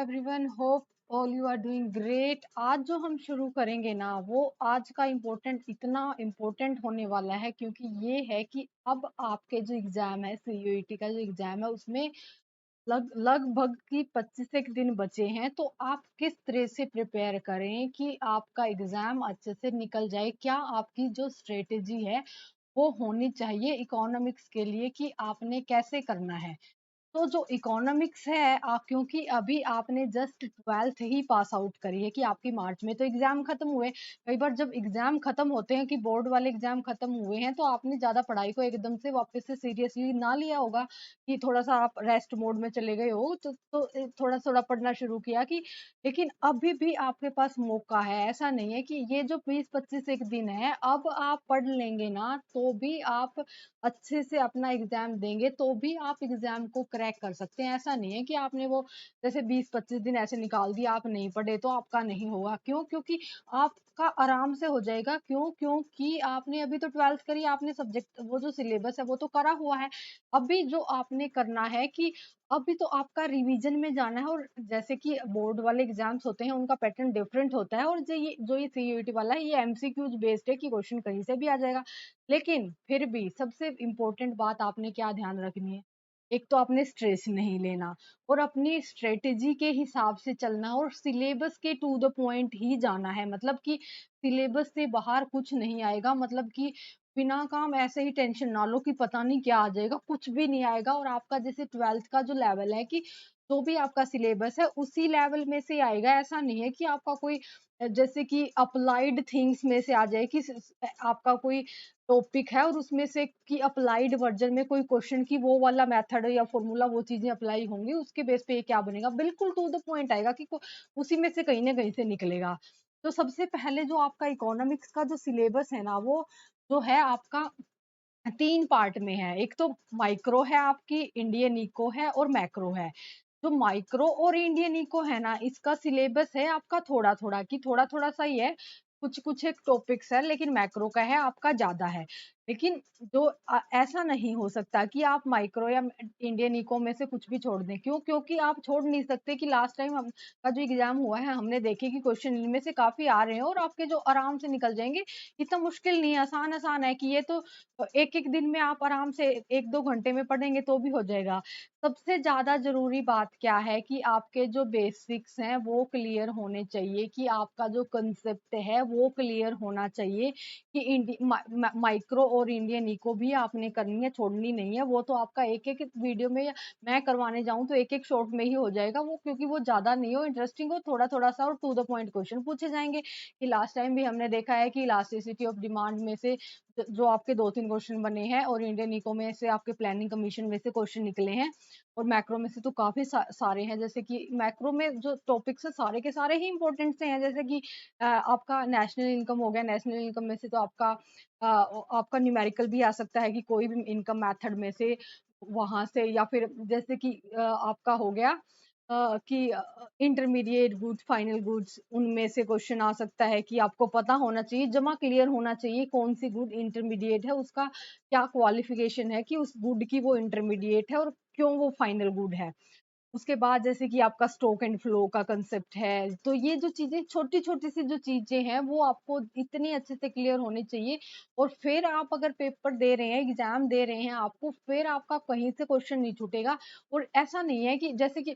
Everyone, hope all you are doing great. आज जो हम शुरू करेंगे ना, वो आज का इतना इम्पोर्टेंट होने वाला है, क्योंकि ये है कि अब आपके जो एग्जाम है, सीयूईटी का जो एग्जाम है, उसमें लगभग की 25 एक दिन बचे हैं। तो आप किस तरह से प्रिपेयर करें कि आपका एग्जाम अच्छे से निकल जाए। क्या आपकी जो स्ट्रेटेजी है वो होनी चाहिए इकोनॉमिक्स के लिए, कि आपने कैसे करना है। तो जो इकोनॉमिक्स है, क्योंकि अभी आपने जस्ट 12th ही पास आउट करी है, कि आपकी मार्च में तो एग्जाम खत्म हुए। कई बार जब एग्जाम खत्म होते हैं, कि बोर्ड वाले एग्जाम खत्म हुए हैं, तो आपने ज्यादा पढ़ाई को एकदम से वापस से सीरियसली ना लिया होगा, कि थोड़ा सा आप रेस्ट मोड में चले गए हो, तो थोड़ा थोड़ा पढ़ना शुरू किया कि। लेकिन अभी भी आपके पास मौका है। ऐसा नहीं है कि ये जो 20-25 एक दिन है, अब आप पढ़ लेंगे ना तो भी आप अच्छे से अपना एग्जाम देंगे, तो भी आप एग्जाम को क्रैक कर सकते हैं। ऐसा नहीं है कि आपने वो जैसे 20-25 दिन ऐसे निकाल दिया, आप नहीं पढ़े तो आपका नहीं होगा। क्यों? क्योंकि आपका आराम से हो जाएगा। क्यों? क्योंकि आपने अभी तो 12th करी, आपने सब्जेक्ट वो जो सिलेबस है वो तो करा हुआ है। अभी जो आपने करना है कि अभी तो आपका रिवीजन में जाना है। और जैसे कि बोर्ड वाले एग्जाम्स होते हैं, उनका पैटर्न डिफरेंट होता है, और जो ये सीयूईटी वाला है, ये एमसीक्यूज बेस्ड है, कि क्वेश्चन कहीं से भी आ जाएगा। लेकिन फिर भी सबसे इम्पोर्टेंट बात आपने क्या ध्यान रखनी है, एक तो आपने स्ट्रेस नहीं लेना, और अपनी स्ट्रेटेजी के हिसाब से चलना, और सिलेबस के टू द पॉइंट ही जाना है। मतलब कि सिलेबस से बाहर कुछ नहीं आएगा। मतलब कि बिना काम ऐसे ही टेंशन ना लो कि पता नहीं क्या आ जाएगा, कुछ भी नहीं आएगा। और आपका जैसे 12th का जो लेवल है, कि जो भी आपका सिलेबस है उसी लेवल में से आएगा। ऐसा नहीं है कि आपका कोई जैसे कि अप्लाइड थिंग्स में से आ जाए, कि आपका कोई टॉपिक है और उसमें से कि अप्लाइड वर्जन में कोई क्वेश्चन की वो वाला मेथड या फॉर्मूला वो चीजें अप्लाई होंगी, उसके बेस पे ये क्या बनेगा, बिल्कुल टू द पॉइंट आएगा, कि उसी में से कहीं ना कहीं से निकलेगा। तो सबसे पहले जो आपका इकोनॉमिक्स का जो सिलेबस है ना, वो जो है आपका 3 पार्ट में है। एक तो माइक्रो है आपकी, इंडियन इको है, और मैक्रो है। जो माइक्रो और इंडियन इको है ना, इसका सिलेबस है आपका थोड़ा थोड़ा, कि थोड़ा थोड़ा सा ही है। कुछ कुछ एक टॉपिक्स है, लेकिन मैक्रो का है आपका ज्यादा है। लेकिन जो ऐसा नहीं हो सकता कि आप माइक्रो या इंडियन इको में से कुछ भी छोड़ दें। क्यों? क्योंकि आप छोड़ नहीं सकते। कि लास्ट टाइम हम का जो एग्जाम हुआ है, हमने देखे कि क्वेश्चन इनमें से काफी आ रहे हैं, और आपके जो आराम से निकल जाएंगे। इतना मुश्किल नहीं है, आसान आसान है, कि ये तो एक एक दिन में आप आराम से 1-2 घंटे में पढ़ेंगे तो भी हो जाएगा। सबसे ज्यादा जरूरी बात क्या है, कि आपके जो बेसिक्स हैं वो क्लियर होने चाहिए, कि आपका जो कंसेप्ट है वो क्लियर होना चाहिए। कि माइक्रो और इंडियन इको भी आपने करनी है, छोड़नी नहीं है। वो तो आपका एक एक वीडियो में, या मैं करवाने जाऊं तो एक एक शॉर्ट में ही हो जाएगा वो, क्योंकि वो ज्यादा नहीं हो इंटरेस्टिंग हो, थोड़ा थोड़ा सा और टू द पॉइंट क्वेश्चन पूछे जाएंगे। कि लास्ट टाइम भी हमने देखा है कि इलास्टिसिटी ऑफ डिमांड में से जो आपके 2-3 क्वेश्चन बने हैं, और इंडियन इको में से आपके प्लानिंग कमीशन में से क्वेश्चन निकले हैं, और मैक्रो में से तो काफी सारे हैं। जैसे कि मैक्रो में जो टॉपिक्स है सारे के सारे ही इंपॉर्टेंट से हैं। जैसे कि आपका नेशनल इनकम हो गया, नेशनल इनकम में से तो आपका न्यूमेरिकल भी आ सकता है, कि कोई भी इनकम मेथड में से वहां से, या फिर जैसे कि आपका हो गया कि इंटरमीडिएट गुड्स, फाइनल गुड्स, उनमें से क्वेश्चन आ सकता है। कि आपको पता होना चाहिए, जमा क्लियर होना चाहिए, कौन सी गुड इंटरमीडिएट है, उसका क्या क्वालिफिकेशन है, कि उस गुड की वो इंटरमीडिएट है और क्यों वो फाइनल गुड है। उसके बाद जैसे कि आपका स्टॉक एंड फ्लो का कंसेप्ट है। तो ये जो चीजें, छोटी छोटी सी जो चीजें हैं, वो आपको इतनी अच्छे से क्लियर होनी चाहिए। और फिर आप अगर पेपर दे रहे हैं, एग्जाम दे रहे हैं, आपको फिर आपका कहीं से क्वेश्चन नहीं छूटेगा। और ऐसा नहीं है कि जैसे कि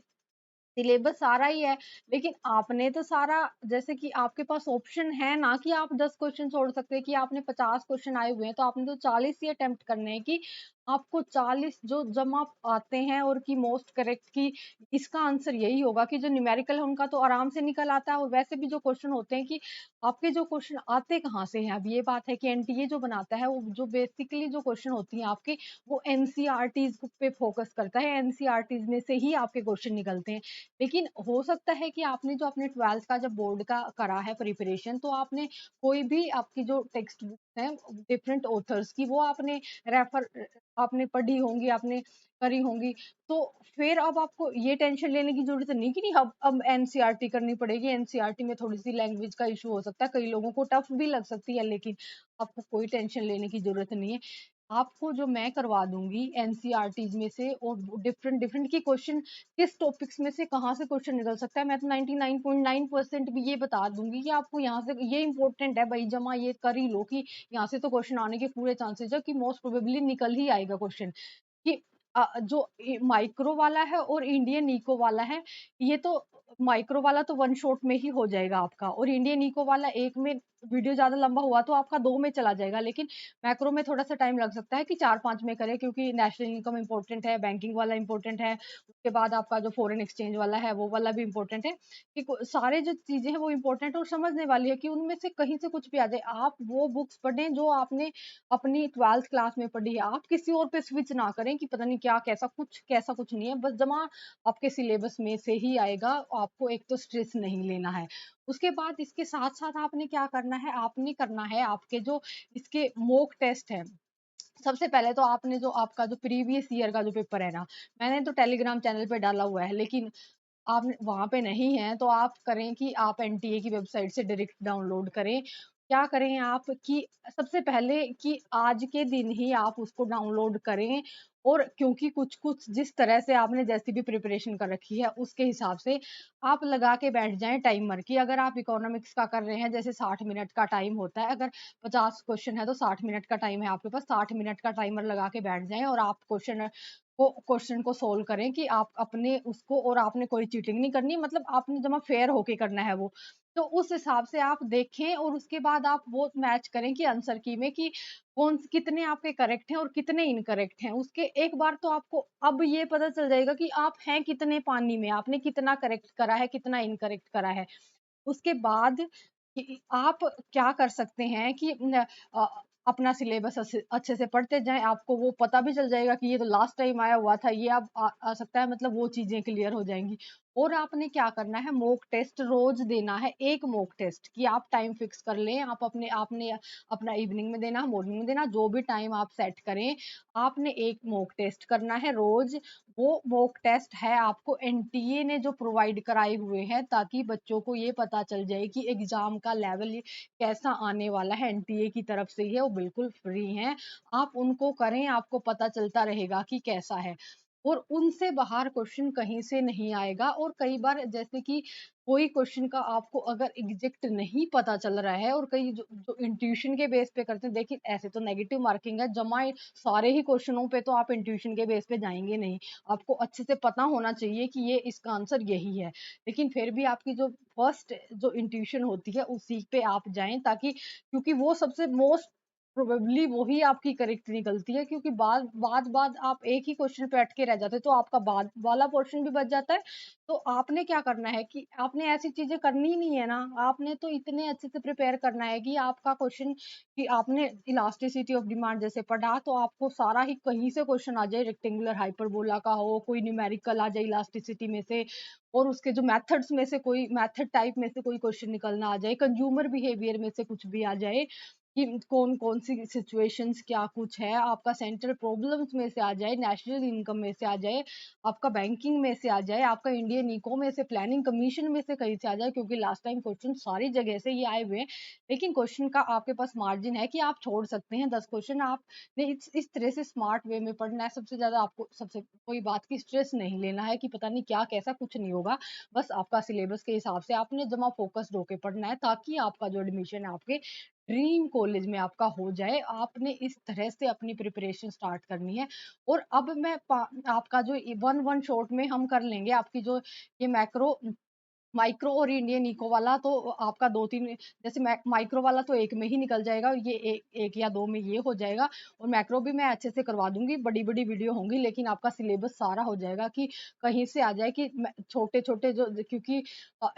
सिलेबस सारा ही है, लेकिन आपने तो सारा, जैसे कि आपके पास ऑप्शन है ना, कि आप 10 क्वेश्चन छोड़ सकते हैं। कि आपने 50 क्वेश्चन आए हुए हैं, तो आपने तो 40 ही अटेम्प्ट करने हैं। कि आपको 40 जो जमा आते हैं, और की मोस्ट करेक्ट की इसका आंसर यही होगा। कि जो न्यूमेरिकल है उनका तो आराम से निकल आता है। और वैसे भी जो क्वेश्चन होते हैं, कि आपके जो क्वेश्चन आते कहाँ से हैं। अब ये बात है कि एनटीए जो बनाता है, वो जो बेसिकली जो क्वेश्चन होती हैं आपके, वो एनसीईआरटीज पे फोकस करता है। एनसीईआरटीज में से ही आपके क्वेश्चन निकलते हैं। लेकिन हो सकता है कि आपने जो अपने 12th का जब बोर्ड का करा है प्रिपरेशन, तो आपने कोई भी आपकी जो टेक्स्ट बुक है डिफरेंट ऑथर्स की, वो आपने रेफर आपने पढ़ी होंगी, आपने करी होंगी। तो फिर अब आपको ये टेंशन लेने की जरूरत नहीं, कि नहीं अब एनसीईआरटी करनी पड़ेगी। एनसीईआरटी में थोड़ी सी लैंग्वेज का इशू हो सकता है, कई लोगों को टफ भी लग सकती है, लेकिन आपको कोई टेंशन लेने की जरूरत नहीं है। आपको जो मैं करवा दूँगी एनसीईआरटीज़ में से और डिफरेंट डिफरेंट की क्वेश्चन किस टॉपिक्स में से कहाँ से क्वेश्चन निकल सकता है, मैं तो 99.9% भी ये बता दूँगी कि आपको यहाँ से ये इम्पोर्टेंट है भई, जमा ये कर ही लो कि यहाँ से तो क्वेश्चन आने के पूरे चांसेस है कि मोस्ट प्रोबेबली निकल ही आएगा क्वेश्चन। कि जो माइक्रो वाला है और इंडियन इको वाला है, ये तो माइक्रो वाला तो वन शॉट में ही हो जाएगा आपका, और इंडियन इको वाला एक में वीडियो ज़्यादा लंबा हुआ तो आपका 2 में चला जाएगा, लेकिन मैक्रो में थोड़ा-सा टाइम लग सकता है कि 4-5 में करें, क्योंकि नेशनल इनकम इम्पोर्टेंट है, बैंकिंग वाला इम्पोर्टेंट है, उसके बाद आपका जो फॉरेन एक्सचेंज वाला है, वो वाला भी इम्पोर्टेंट है। कि को सारे जो चीज़ें हैं वो इम्पोर्टेंट है और समझने वाली है कि उनमें से कहीं से कुछ भी आ जाए। आप वो बुक्स पढ़ें जो आपने अपनी 12th क्लास में पढ़ी है, आप किसी और पे स्विच ना करें कि पता नहीं क्या कैसा कुछ नहीं है, बस जमा आपके सिलेबस में से ही आएगा, आपको एक तो स्ट्रेस नहीं लेना है। उसके बाद इसके साथ-साथ आपने क्या करना है, आपने करना है आपके जो इसके मॉक टेस्ट है। सबसे पहले तो आपने जो आपका जो प्रीवियस ईयर का जो पेपर है ना, मैंने तो टेलीग्राम चैनल पे डाला हुआ है, लेकिन आप वहाँ पे नहीं हैं, तो आप करें कि आप एनटीए की वेबसाइट से डायरेक्ट डाउनलोड करें। क्या करें आप कि सबसे पहले कि आज के दिन ही आप उसको डाउनलोड करें, और क्योंकि कुछ-कुछ जिस तरह से आपने जैसी भी प्रिपरेशन कर रखी है, उसके हिसाब से आप लगा के बैठ जाएँ टाइमर कि अगर आप इकोनॉमिक्स का कर रहे हैं, जैसे 60 मिनट का टाइम होता है, अगर 50 क्वेश्चन है तो 60 मिनट का टाइम है आपके पास, 60 मिनट का टाइमर लगा के बैठ जाएँ और आप क्वेश्चन को सोल्व करें कि आप अपने उसको, और आपने कोई चीटिंग नहीं करनी, मतलब आपने जमा फेयर होके करना है वो। तो उस हिसाब से आप देखें और उसके बाद आप वो मैच करें कि आंसर की में कि कितने आपके करेक्ट हैं और कितने इनकरेक्ट हैं। उसके एक बार तो आपको अब ये पता चल जाएगा कि आप हैं कितने पानी में, आपने कितना करेक्ट करा है, कितना इनकरेक्ट करा है। उसके बाद आप क्या कर सकते हैं कि अ, अपना सिलेबस अच्छे से पढ़ते जाएँ, आपको वो पता भी चल जाएगा कि ये तो लास्ट टाइम आया हुआ था, ये अब आ सकता है, मतलब वो चीज़ें क्लियर हो जाएँगी। और आपने क्या करना है, मॉक टेस्ट रोज़ देना है, 1 मॉक टेस्ट कि आप टाइम फिक्स कर लें, आपने अपना इवनिंग में देना, मॉर्निंग में देना, जो भी टाइम आप सेट करें, आपने 1 मॉक टेस्ट करना है रोज़। वो मॉक टेस्ट है आपको एनटीए ने जो प्रोवाइड कराए हुए हैं, ताकि बच्चों को ये पता चल जाए कि एग्जाम का लेवल ये कैसा आने वाला है, एनटीए की तरफ से ही है, वो बिल्कुल फ्री हैं। आप उनको करें, आपको पता चलता रहेगा कि कैसा है, और उनसे बाहर क्वेश्चन कहीं से नहीं आएगा। और कई बार जैसे कि कोई क्वेश्चन का आपको अगर एग्जैक्ट नहीं पता चल रहा है, और कई जो जो इंट्यूशन के बेस पे करते हैं, देखिए ऐसे तो नेगेटिव मार्किंग है, जमा सारे ही क्वेश्चनों पे तो आप इंट्यूशन के बेस पे जाएँगे नहीं। आपको अच्छे से पता होना चाहिए कि ये इसका आंसर यही है। लेकिन फिर भी आपकी जो फर्स्ट जो इंट्यूशन होती है उसी पे आप जाएँ, ताकि क्योंकि वो सबसे मोस्ट प्रोबेबली वही आपकी करेक्ट निकलती है, क्योंकि बाद आप एक ही क्वेश्चन पे अटके रह जाते हैं, तो आपका बाद वाला पोर्शन भी बच जाता है। तो आपने क्या करना है कि आपने ऐसी चीज़ें करनी ही नहीं है ना, आपने तो इतने अच्छे से प्रिपेयर करना है कि आपका क्वेश्चन कि आपने इलास्टिसिटी ऑफ डिमांड जैसे पढ़ा, तो आपको सारा ही कहीं से क्वेश्चन आ जाए, रेक्टेंगुलर हाइपरबोला का हो, कोई न्यूमेरिकल आ जाए इलास्टिसिटी में से, और उसके जो मेथड्स में से कोई मेथड टाइप में से कोई क्वेश्चन निकलना आ जाए, कंज्यूमर बिहेवियर में से कुछ भी आ जाए कि कौन-कौन सी सिचुएशंस क्या कुछ है, आपका सेंट्रल प्रॉब्लम्स में से आ जाए, नेशनल इनकम में से आ जाए, आपका बैंकिंग में से आ जाए, आपका इंडियन इको में से, प्लानिंग कमीशन में से कहीं से आ जाए, क्योंकि लास्ट टाइम क्वेश्चन सारी जगह से ये आए हुए हैं। लेकिन क्वेश्चन का आपके पास मार्जिन है कि आप छोड़ सकते हैं 10 क्वेश्चन, आपने इस तरह से स्मार्ट वे में पढ़ना है। सबसे ज़्यादा आपको सबसे कोई बात की स्ट्रेस नहीं लेना है कि पता नहीं क्या कैसा, कुछ नहीं होगा। बस आपका सिलेबस के हिसाब से आपने जमा फ़ोकस्ड होके पढ़ना है, ताकि आपका जो एडमिशन है आपके ड्रीम कॉलेज में आपका हो जाए। आपने इस तरह से अपनी प्रिपरेशन स्टार्ट करनी है। और अब मैं आपका जो वन वन शॉट में हम कर लेंगे आपकी जो ये मैक्रो माइक्रो और इंडियन इको वाला, तो आपका 2-3 जैसे माइक्रो वाला तो 1 में ही निकल जाएगा, ये 1 या 2 में ये हो जाएगा, और मैक्रो भी मैं अच्छे से करवा दूँगी, बड़ी-बड़ी वीडियो होंगी, लेकिन आपका सिलेबस सारा हो जाएगा कि कहीं से आ जाए कि मैं छोटे-छोटे क्योंकि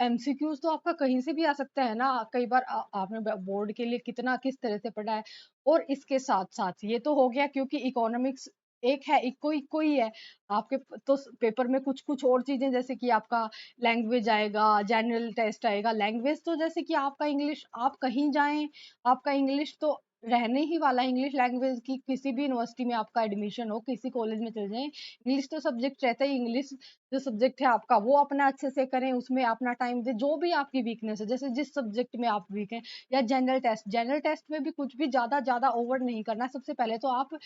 एमसीक्यूज़ तो आपका कहीं से भी आ सकता है ना, कई बार आपने बोर्ड के लिए कितना किस तरह से पढ़ा है। और इसके साथ-साथ ये तो हो गया, क्योंकि इकोनॉमिक्स एक है, इको इको ही है। आपके तो पेपर में कुछ-कुछ और चीज़ें, जैसे कि आपका लैंग्वेज आएगा, जनरल टेस्ट आएगा। लैंग्वेज तो जैसे कि आपका इंग्लिश, आप कहीं जाएँ, आपका इंग्लिश तो रहने ही वाला है इंग्लिश लैंग्वेज की। किसी भी यूनिवर्सिटी में आपका एडमिशन हो, किसी कॉलेज में चले जाएँ, इंग्लिश तो सब्जेक्ट रहता है ही। इंग्लिश जो सब्जेक्ट है आपका वो अपना अच्छे से करें, उसमें अपना टाइम दें। जो भी आपकी वीकनेस है, जैसे जिस सब्जेक्ट में आप वीक हैं, या जनरल टेस्ट में भी कुछ भी ज़्यादा ओवर नहीं करना। सबसे पहले तो आप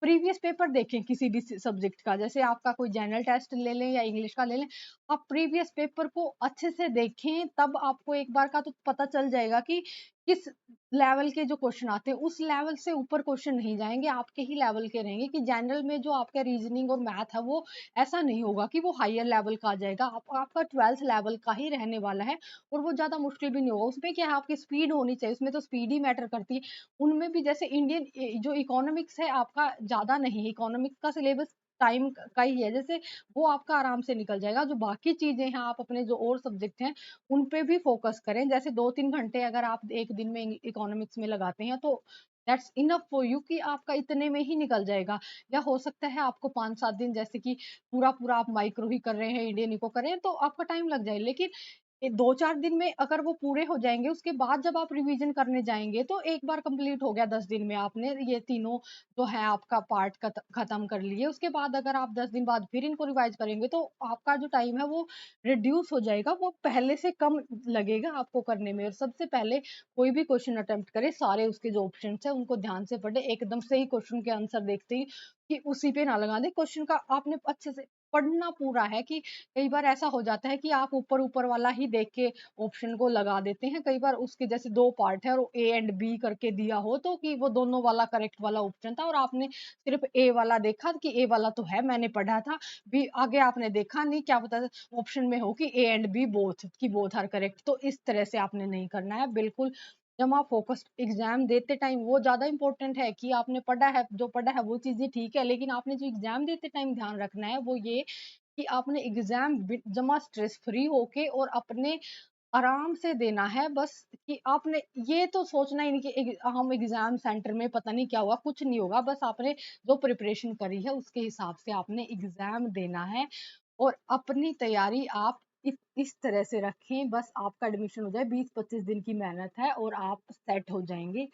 प्रीवियस पेपर देखें किसी भी सब्जेक्ट का। जैसे आपका कोई जनरल टेस्ट ले लें या इंग्लिश का ले लें, आप प्रीवियस पेपर को अच्छे से देखें, तब आपको एक बार का तो पता चल जाएगा कि किस लेवल के जो क्वेश्चन आते हैं, उस लेवल से ऊपर क्वेश्चन नहीं जाएंगे, आपके ही लेवल के रहेंगे। कि जनरल में जो आपका रीजनिंग और मैथ है, वो ऐसा नहीं होगा कि वो हायर लेवल का आ जाएगा। आपका 12th लेवल का ही रहने वाला है, और वो ज्यादा मुश्किल भी नहीं होगा। उसमें क्या है, आपकी स्पीड होनी चाहिए, उसमें तो स्पीड ही मैटर करती है। उनमें भी जैसे इंडियन जो इकोनॉमिक्स है आपका, ज़्यादा नहीं है, इकोनॉमिक्स का सिलेबस टाइम का ही है, जैसे वो आपका आराम से निकल जाएगा। जो बाकी चीज़ें हैं, आप अपने जो और सब्जेक्ट हैं, उन पे भी फ़ोकस करें। जैसे 2-3 घंटे अगर आप 1 दिन में इकोनॉमिक्स में लगाते हैं, तो दैट्स इनफ फॉर यू कि आपका इतने में ही निकल जाएगा। या हो सकता है आपको 5-7 दिन, जैसे कि पूरा-पूरा आप माइक्रो ही कर रहे हैं, इंडियन इको कर रहे हैं, तो आपका टाइम लग जाए। लेकिन ये 2-4 दिन में अगर वो पूरे हो जाएँगे, उसके बाद जब आप रिवीजन करने जाएँगे, तो एक बार कंप्लीट हो गया 10 दिन में, आपने ये तीनों जो है आपका पार्ट खत्म कर लिए। उसके बाद अगर आप 10 दिन बाद फिर इनको रिवाइज़ करेंगे, तो आपका जो टाइम है वो रिड्यूस हो जाएगा, वो पहले से कम लगेगा आपको करने में। और सबसे पहले कोई भी क्वेश्चन अटेम्प्ट करें, सारे उसके जो ऑप्शंस हैं उनको ध्यान से पढ़ें, एकदम सही क्वेश्चन के आंसर देखते ही कि उसी पे ना लगा दें। क्वेश्चन का आपने अच्छे से पढ़ना पूरा है। कि कई बार ऐसा हो जाता है कि आप ऊपर-ऊपर वाला ही देख के ऑप्शन को लगा देते हैं। कई बार उसके जैसे 2 पार्ट है और ए एंड बी करके दिया हो, तो कि वो दोनों वाला करेक्ट वाला ऑप्शन था, और आपने सिर्फ़ ए वाला देखा कि ए वाला तो है, मैंने पढ़ा था, बी आगे आपने देखा नहीं, क्या पता ऑप्शन में हो कि ए एंड बी बोथ, कि बोथ आर करेक्ट। तो इस तरह से आपने नहीं करना है, बिल्कुल। जब आप फ़ोकस्ड एग्ज़ाम देते टाइम, वो ज़्यादा इम्पोर्टेंट है कि आपने पढ़ा है, जो पढ़ा है वो चीज़ें ठीक है, लेकिन आपने जो एग्ज़ाम देते टाइम ध्यान रखना है, वो ये कि आपने एग्ज़ाम जमा स्ट्रेस फ्री होके और अपने आराम से देना है। बस कि आपने ये तो सोचना ही नहीं कि हम एग्ज़ाम सेंटर में पता नहीं क्या होगा, कुछ नहीं होगा। बस आपने जो प्रिपरेशन करी है, उसके हिसाब से आपने एग्ज़ाम देना है, और अपनी तैयारी आप इस तरह से रखें, बस आपका एडमिशन हो जाए। 20-25 दिन की मेहनत है और आप सेट हो जाएँगे।